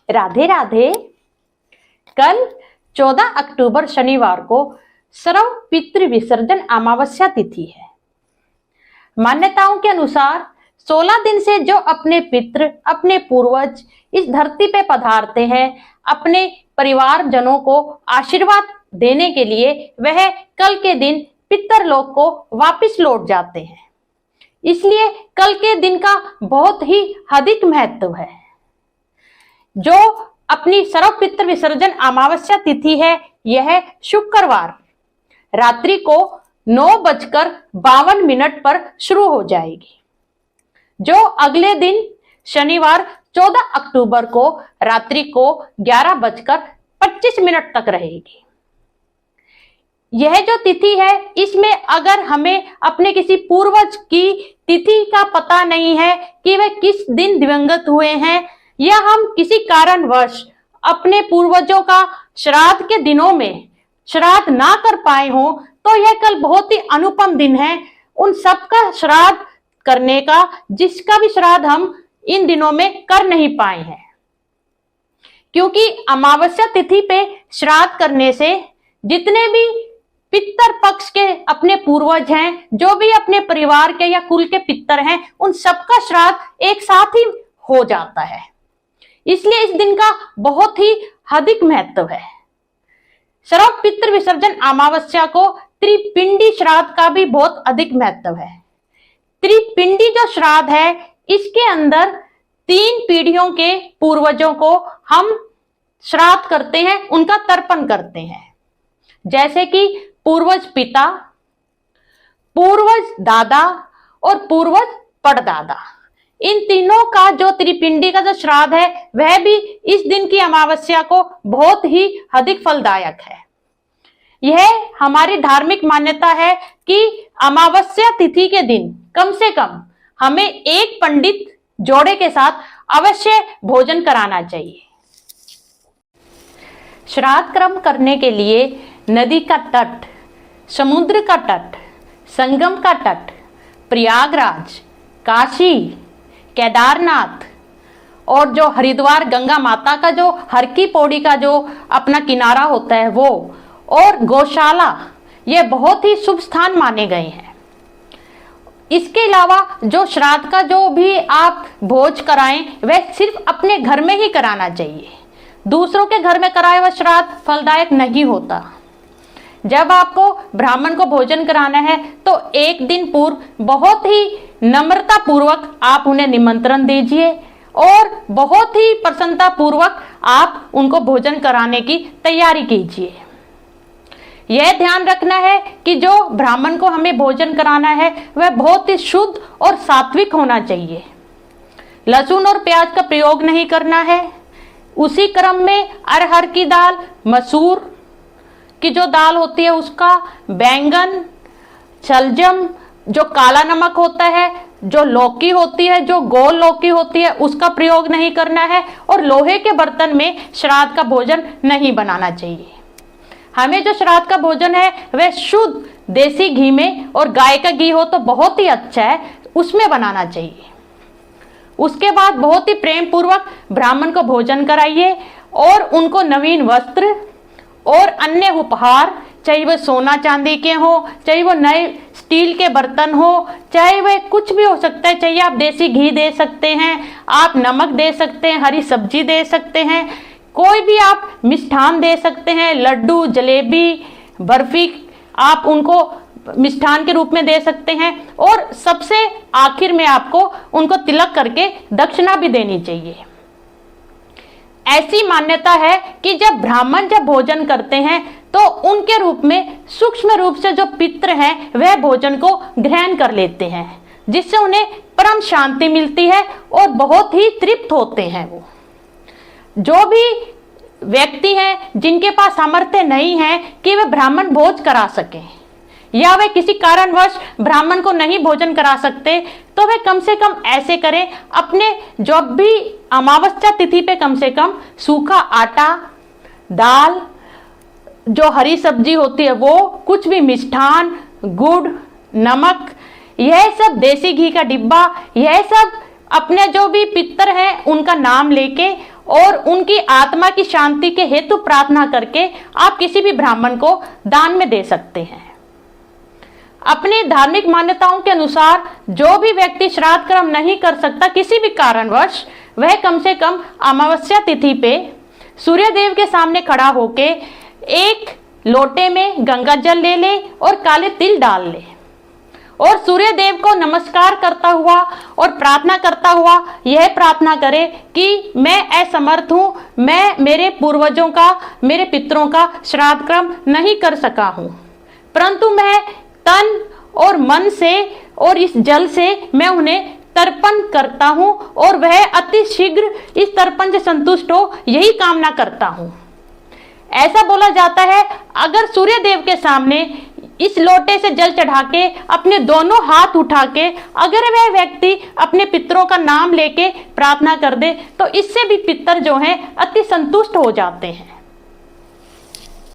राधे राधे। कल 14 अक्टूबर शनिवार को सर्व पितृ विसर्जन अमावस्या तिथि है। मान्यताओं के अनुसार 16 दिन से जो अपने पितृ, अपने पूर्वज इस धरती पे पधारते हैं, अपने परिवारजनों को आशीर्वाद देने के लिए वह कल के दिन पितरलोक को वापस लौट जाते हैं। इसलिए कल के दिन का बहुत ही अधिक महत्व है। जो अपनी सर्व पितृ विसर्जन अमावस्या तिथि है, यह शुक्रवार रात्रि को 9:52 पर शुरू हो जाएगी, जो अगले दिन शनिवार 14 अक्टूबर को रात्रि को 11:25 तक रहेगी। यह जो तिथि है, इसमें अगर हमें अपने किसी पूर्वज की तिथि का पता नहीं है कि वे किस दिन दिवंगत हुए हैं, या हम किसी कारणवश अपने पूर्वजों का श्राद्ध के दिनों में श्राद्ध ना कर पाए हो, तो यह कल बहुत ही अनुपम दिन है उन सबका श्राद्ध करने का, जिसका भी श्राद्ध हम इन दिनों में कर नहीं पाए हैं। क्योंकि अमावस्या तिथि पे श्राद्ध करने से जितने भी पितर पक्ष के अपने पूर्वज हैं, जो भी अपने परिवार के या कुल के पितर हैं, उन सबका श्राद्ध एक साथ ही हो जाता है। इसलिए इस दिन का बहुत ही अधिक महत्व है। सर्व पितृ विसर्जन अमावस्या को त्रिपिंडी श्राद्ध का भी बहुत अधिक महत्व है। त्रिपिंडी जो श्राद्ध है, इसके अंदर 3 पीढ़ियों के पूर्वजों को हम श्राद्ध करते हैं, उनका तर्पण करते हैं। जैसे कि पूर्वज पिता, पूर्वज दादा और पूर्वज परदादा, इन तीनों का जो त्रिपिंडी का जो श्राद्ध है, वह भी इस दिन की अमावस्या को बहुत ही अधिक फलदायक है। यह हमारी धार्मिक मान्यता है कि अमावस्या तिथि के दिन कम से कम हमें एक पंडित जोड़े के साथ अवश्य भोजन कराना चाहिए। श्राद्ध कर्म करने के लिए नदी का तट, समुद्र का तट, संगम का तट, प्रयागराज, काशी, केदारनाथ और जो हरिद्वार गंगा माता का जो हर की पौड़ी का जो अपना किनारा होता है वो, और गौशाला, ये बहुत ही शुभ स्थान माने गए हैं। इसके अलावा जो श्राद्ध का जो भी आप भोज कराएं, वह सिर्फ अपने घर में ही कराना चाहिए। दूसरों के घर में कराया हुआ श्राद्ध फलदायक नहीं होता। जब आपको ब्राह्मण को भोजन कराना है, तो एक दिन पूर्व बहुत ही नम्रता पूर्वक आप उन्हें निमंत्रण दीजिए और बहुत ही प्रसन्नता पूर्वक आप उनको भोजन कराने की तैयारी कीजिए। यह ध्यान रखना है कि जो ब्राह्मण को हमें भोजन कराना है, वह बहुत ही शुद्ध और सात्विक होना चाहिए। लहसुन और प्याज का प्रयोग नहीं करना है। उसी क्रम में अरहर की दाल, मसूर की जो दाल होती है उसका, बैंगन, शलजम, जो काला नमक होता है, जो लौकी होती है, जो गोल लौकी होती है, उसका प्रयोग नहीं करना है। और लोहे के बर्तन में श्राद्ध का भोजन नहीं बनाना चाहिए। हमें जो श्राद्ध का भोजन है वह शुद्ध देसी घी में, और गाय का घी हो तो बहुत ही अच्छा है, उसमें बनाना चाहिए। उसके बाद बहुत ही प्रेम पूर्वक ब्राह्मण को भोजन कराइए और उनको नवीन वस्त्र और अन्य उपहार, चाहे वह सोना चांदी के हो, चाहे वो नए स्टील के बर्तन हो, चाहे वह कुछ भी हो सकता है। चाहिए आप देसी घी दे सकते हैं, आप नमक दे सकते हैं, हरी सब्जी दे सकते हैं, कोई भी आप मिष्ठान दे सकते हैं, लड्डू, जलेबी, बर्फी आप उनको मिष्ठान के रूप में दे सकते हैं। और सबसे आखिर में आपको उनको तिलक करके दक्षिणा भी देनी चाहिए। ऐसी मान्यता है कि जब ब्राह्मण जब भोजन करते हैं, तो उनके रूप में सूक्ष्म रूप से जो पितृ हैं, वह भोजन को ग्रहण कर लेते हैं, जिससे उन्हें परम शांति मिलती है और बहुत ही तृप्त होते हैं। वो जो भी व्यक्ति हैं जिनके पास सामर्थ्य नहीं है कि वे ब्राह्मण भोज करा सकें, या वे किसी कारणवश ब्राह्मण को नहीं भोजन करा सकते, तो वे कम से कम ऐसे करें, अपने जब भी अमावस्या तिथि पे कम से कम सूखा आटा, दाल, जो हरी सब्जी होती है वो, कुछ भी मिष्ठान, गुड़, नमक, यह सब देसी घी का डिब्बा, यह सब अपने जो भी पितर हैं उनका नाम लेके और उनकी आत्मा की शांति के हेतु प्रार्थना करके आप किसी भी ब्राह्मण को दान में दे सकते हैं। अपने धार्मिक मान्यताओं के अनुसार जो भी व्यक्ति श्राद्ध कर्म नहीं कर सकता किसी भी कारणवश, वह कम से कम अमावस्या तिथि पे सूर्य देव के सामने खड़ा होके एक लोटे में गंगा जल ले ले और काले तिल डाल ले और सूर्य देव को नमस्कार करता हुआ और प्रार्थना करता हुआ यह प्रार्थना करे कि मैं असमर्थ हूं, मैं मेरे पूर्वजों का, मेरे पितरों का श्राद्ध कर्म नहीं कर सका हूं, परंतु मैं तन और मन से और इस जल से मैं उन्हें तर्पण करता हूं और वह अति शीघ्र इस तर्पण से संतुष्ट हो, यही कामना करता हूं। ऐसा बोला जाता है अगर सूर्य देव के सामने इस लोटे से जल चढ़ा के अपने दोनों हाथ उठा के अगर वह व्यक्ति अपने पितरों का नाम लेके प्रार्थना कर दे तो इससे भी पितर जो हैं अति संतुष्ट हो जाते हैं।